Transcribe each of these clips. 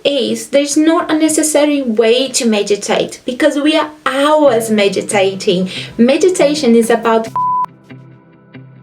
is there's not a necessary way to meditate because we are hours meditating. Meditation is about...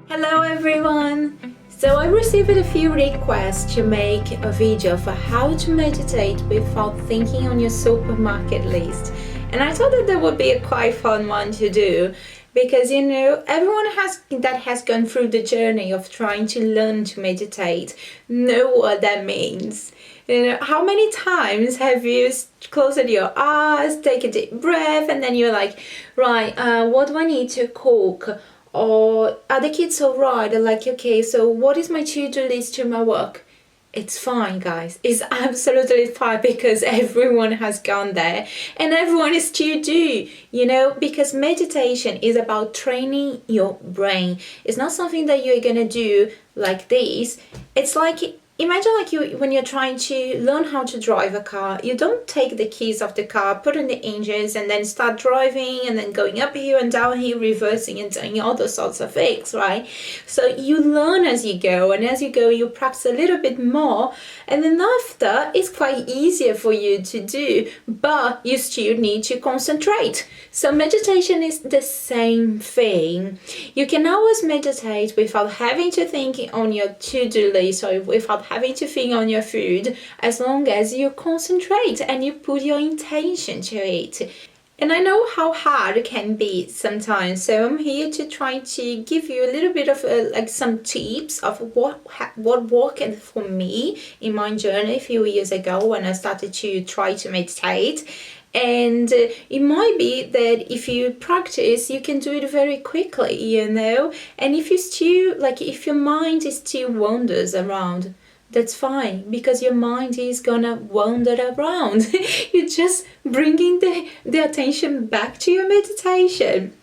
Hello everyone! So I received a few requests to make a video for how to meditate without thinking on your supermarket list. And I thought that would be a quite fun one to do because, you know, everyone has gone through the journey of trying to learn to meditate know what that means. You know, how many times have you closed your eyes, take a deep breath, and then you're like, right, what do I need to cook? Or are the kids all right? They're like, okay, so what is my to-do list to my work? It's fine, guys. It's absolutely fine because everyone has gone there and everyone is to do, you know, because meditation is about training your brain. It's not something that you're gonna do like this. It's like, imagine like when you're trying to learn how to drive a car, you don't take the keys off the car, put in the engines and then start driving and then going up here and down here, reversing and doing all those sorts of things, right? So you learn as you go, and as you go you practice a little bit more, and then after it's quite easier for you to do, but you still need to concentrate. So meditation is the same thing. You can always meditate without having to think on your to-do list or without having to think on your food, as long as you concentrate and you put your intention to it. And I know how hard it can be sometimes, so I'm here to try to give you a little bit of like some tips of what worked for me in my journey a few years ago when I started to try to meditate. And it might be that if you practice you can do it very quickly, you know, and if you still like, if your mind is still wanders around, that's fine, because your mind is gonna wander around. You're just bringing the attention back to your meditation.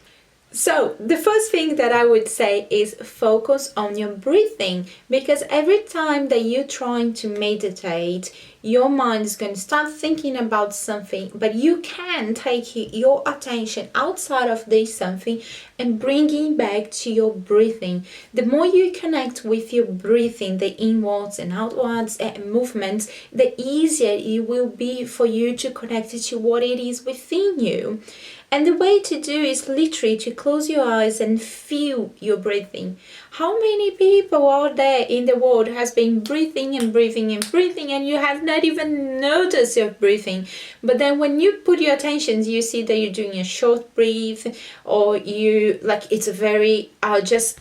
So the first thing that I would say is focus on your breathing, because every time that you're trying to meditate, your mind is going to start thinking about something, but you can take your attention outside of this something and bring it back to your breathing. The more you connect with your breathing, the inwards and outwards movements, the easier it will be for you to connect it to what it is within you. And the way to do is literally to close your eyes and feel your breathing. How many people out there in the world has been breathing and breathing and breathing and you have not even noticed your breathing? But then when you put your attention, you see that you're doing a short breath, or you like it's a very just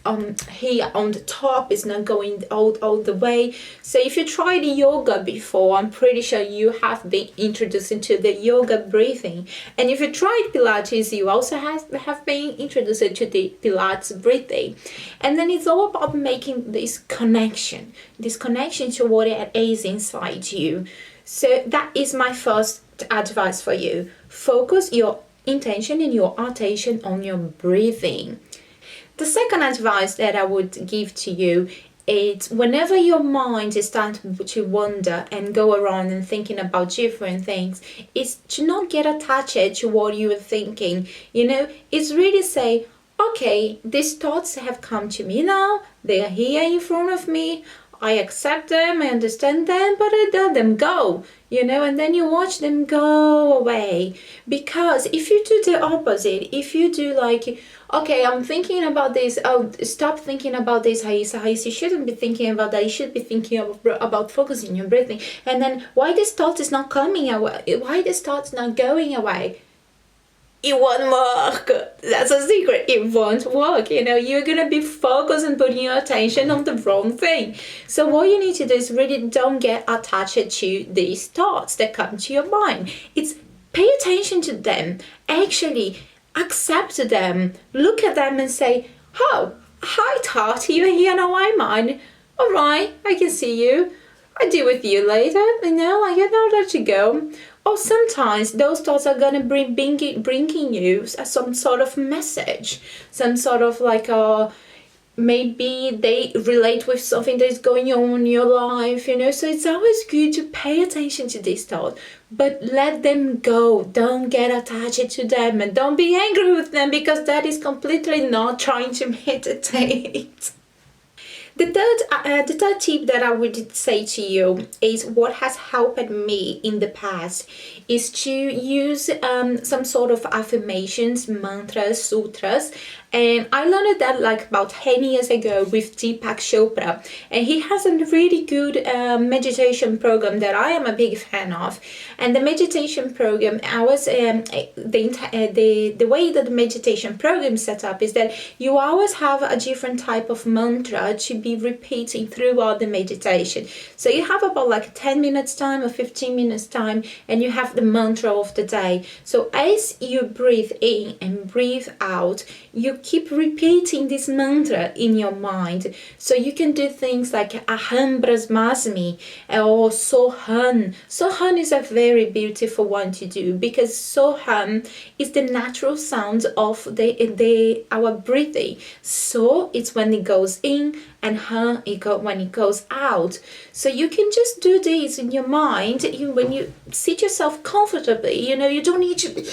here on the top, it's not going all the way. So if you tried yoga before, I'm pretty sure you have been introduced into the yoga breathing. And if you tried Pilates, you also have been introduced to the Pilates breathing. And then it's all about making this connection to what it is inside you. So that is my first advice for you. Focus your intention and your attention on your breathing. The second advice that I would give to you is whenever your mind is starting to wander and go around and thinking about different things, is to not get attached to what you are thinking. You know, it's really say, okay, these thoughts have come to me now, they are here in front of me, I accept them, I understand them, but I let them go, you know, and then you watch them go away. Because if you do the opposite, if you do like, okay, I'm thinking about this, oh, stop thinking about this, Hais, you shouldn't be thinking about that, you should be thinking about focusing your breathing. And then why this thought is not coming away, why this thought is not going away? It won't work. That's a secret. It won't work. You know, you're gonna be focused and putting your attention on the wrong thing. So what you need to do is really don't get attached to these thoughts that come to your mind. It's pay attention to them. Actually accept them. Look at them and say, oh, hi thought, you're here in my mind. All right, I can see you. I'll deal with you later. You know, I don't let you go. Or sometimes those thoughts are gonna bringing you some sort of message, some sort of like maybe they relate with something that is going on in your life, you know. So it's always good to pay attention to these thoughts, but let them go. Don't get attached to them and don't be angry with them, because that is completely not trying to meditate. The third tip that I would say to you is what has helped me in the past is to use some sort of affirmations, mantras, sutras. And I learned that like about 10 years ago with Deepak Chopra. And he has a really good meditation program that I am a big fan of. And the meditation program, the way that the meditation program is set up is that you always have a different type of mantra to be repeating throughout the meditation. So you have about like 10 minutes time or 15 minutes time, and you have the mantra of the day. So as you breathe in and breathe out, you keep repeating this mantra in your mind. So you can do things like Aham Brahmasmi or Soham. Soham is a very beautiful one to do because Soham is the natural sound of our breathing. So it's when it goes in, and when it goes out. So you can just do this in your mind when you sit yourself comfortably. You don't need to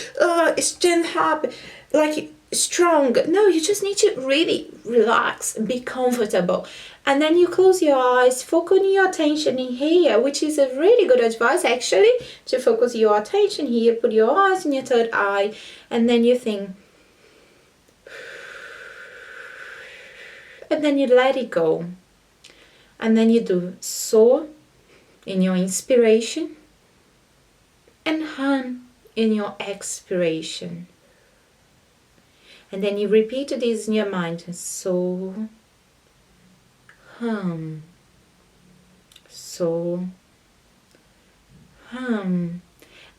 stand up like strong. No, you just need to really relax, be comfortable. And then you close your eyes, focus your attention in here, which is a really good advice actually, to focus your attention here. Put your eyes in your third eye, and then you think, and then you let it go. And then you do so in your inspiration and hum in your expiration. And then you repeat this in your mind. So, hum. So, hum.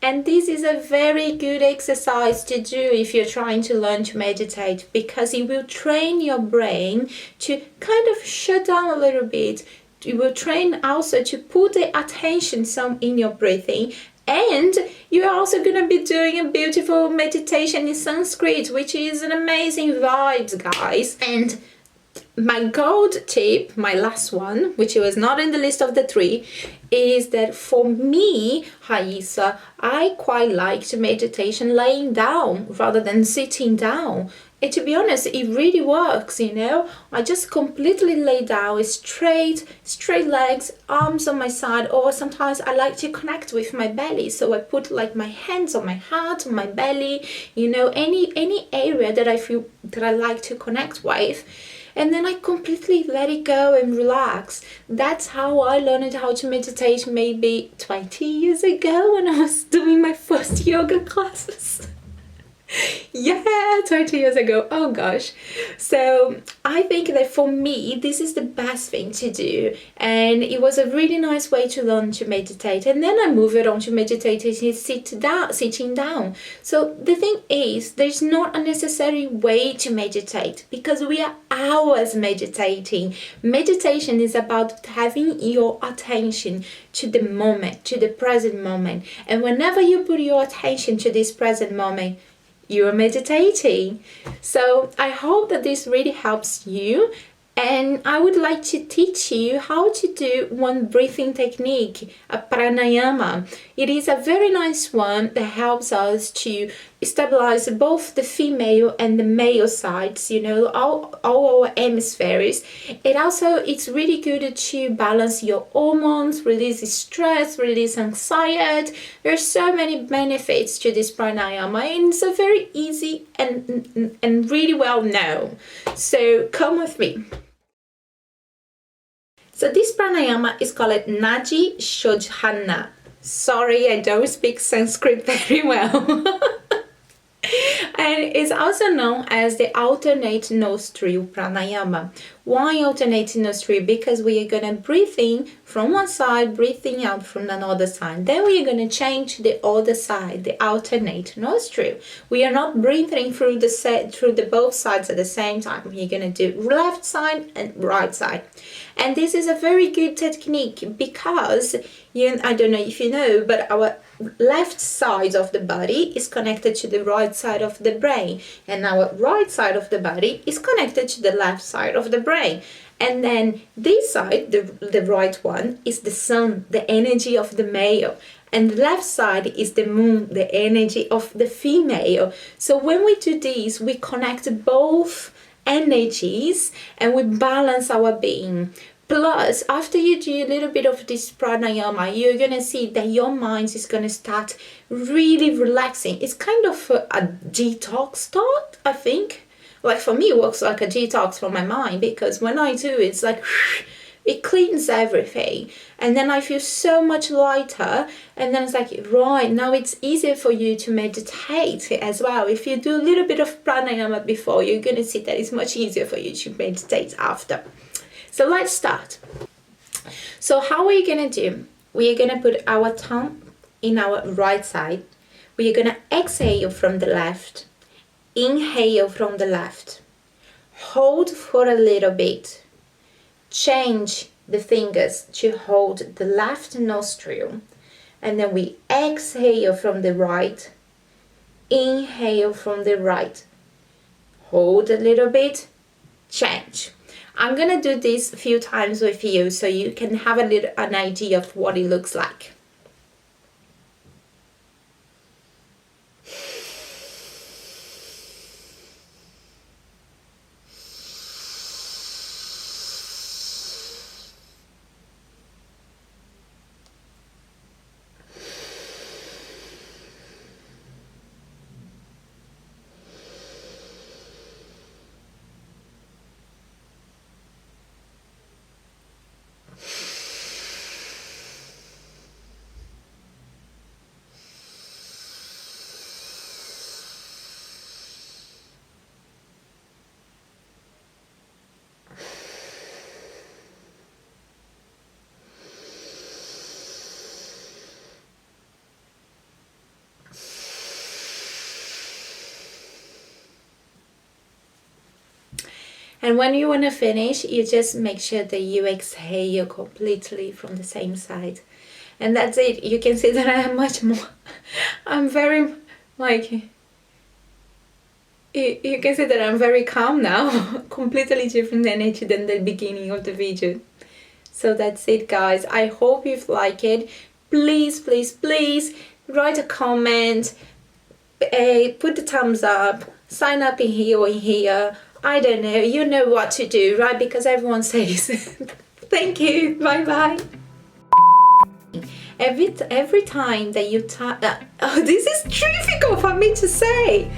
And this is a very good exercise to do if you're trying to learn to meditate, because it will train your brain to kind of shut down a little bit. It will train also to put the attention some in your breathing. And you're also going to be doing a beautiful meditation in Sanskrit, which is an amazing vibes, guys. And my gold tip, my last one, which was not in the list of the 3, is that for me, Raisa, I quite like to meditation laying down rather than sitting down. And to be honest, it really works, I just completely lay down, straight legs, arms on my side, or sometimes I like to connect with my belly. So I put like my hands on my heart, on my belly, any area that I feel that I like to connect with. And then I completely let it go and relax. That's how I learned how to meditate maybe 20 years ago when I was doing my first yoga classes. Yeah, 20 years ago. Oh gosh. So I think that for me, this is the best thing to do. And it was a really nice way to learn to meditate. And then I moved on to meditating sitting down. So the thing is, there's not a necessary way to meditate because we are hours meditating. Meditation is about having your attention to the moment, to the present moment. And whenever you put your attention to this present moment, you're meditating. So I hope that this really helps you, and I would like to teach you how to do one breathing technique, a pranayama. It is a very nice one that helps us to stabilize both the female and the male sides, all our hemispheres. It's really good to balance your hormones, release stress, release anxiety. There's so many benefits to this pranayama, and it's a very easy and really well known. So come with me. So this pranayama is called Naji Shodhana. Sorry, I don't speak Sanskrit very well. And it's also known as the alternate nostril pranayama. Why alternate nostril? Because we are going to breathe in from one side, breathing out from another side. Then we are going to change the other side, the alternate nostril. We are not breathing through the both sides at the same time. We're going to do left side and right side. And this is a very good technique because, I don't know if you know, but our left side of the body is connected to the right side of the brain, and our right side of the body is connected to the left side of the brain. And then this side, the right one, is the sun, the energy of the male, and the left side is the moon, the energy of the female. So when we do this, we connect both energies and we balance our being. Plus, after you do a little bit of this pranayama, you're gonna see that your mind is gonna start really relaxing. It's kind of a detox thought, I think. Like for me, it works like a detox for my mind, because when I do, it's like it cleans everything, and then I feel so much lighter. And then it's like, right, now it's easier for you to meditate as well. If you do a little bit of pranayama before, you're gonna see that it's much easier for you to meditate after. So let's start. So how are you gonna do? We are gonna put our thumb in our right side. We are gonna exhale from the left, inhale from the left, hold for a little bit, change the fingers to hold the left nostril, and then we exhale from the right, inhale from the right, hold a little bit, change. I'm gonna do this a few times with you so you can have an idea of what it looks like. And when you want to finish, you just make sure that you exhale completely from the same side. And that's it. You can see that I am much more, I'm very, like, you can see that I'm very calm now. Completely different energy than the beginning of the video. So that's it, guys. I hope you've liked it. Please, please, please write a comment, put the thumbs up, sign up in here or in here. I don't know, you know what to do, right? Because everyone says thank you, bye bye. Every time that you oh, this is difficult for me to say.